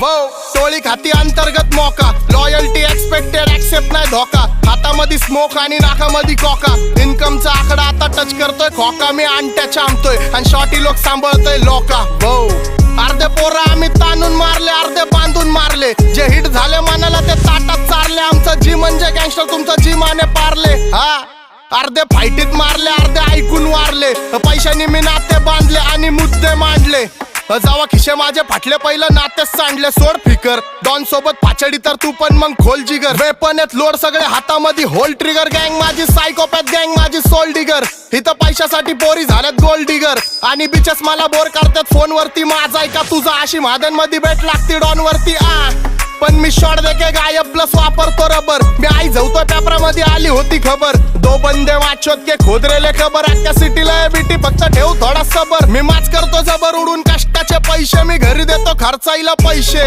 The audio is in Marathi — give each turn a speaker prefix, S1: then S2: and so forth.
S1: टोळी खाती अंतर्गत मोका, लॉयल्टी एक्सपेक्टेड ऍक्सेप्ट नाही धोका, हातामध्ये स्मोक आणि नाकामध्ये कोका, इन्कमचा आकडा आता टच करतोय खोका, मी अंट्याच्या आमतोय आणि शॉर्टी लोक सांभाळतोय लोका. अर्धे पोरं आम्ही ताणून मारले, अर्धे बांधून मारले, जे हिट झाले मनाला ते ताटात चारले, आमचं जी म्हणजे गँगस्टर, तुमचं जी माने पारले. हा अर्धे फाईटीत मारले, अर्धे ऐकून वारले, पैशानी मी नाते बांधले आणि मुद्दे मांडले. जावा खिशे माझे फाटले, पहिलं नातेच सांडले, सोड फिकर डॉन सोबत पाचडी तर तू पण मग खोल जिगर, वेपन आहेत लोड सगळे हातामध्ये, होल ट्रिगर, गँग माझी सायकोपॅथ, गँग माझी सोल डिगर, इथं पैशासाठी पोरी झाल्यात गोल्ड डिगर, आणि बिचेस मला बोर करतात फोनवरती, माझा ऐका तुझा अशी महादन मध्ये बेट लागती डॉन वरती. पण मी शॉट देके गायब प्लस वापरतो रबर, मी आई झवतो पेपरामध्ये आली होती खबर, दो बंदे वाचोत के खोदरेले खबर, अख्ख्या सिटीला बीटी फक्त ठेव थोडा सबर, मी माच करतो जबर उडून कष्टाचे पैसे, मी घरी देतो खर्चाईला पैसे.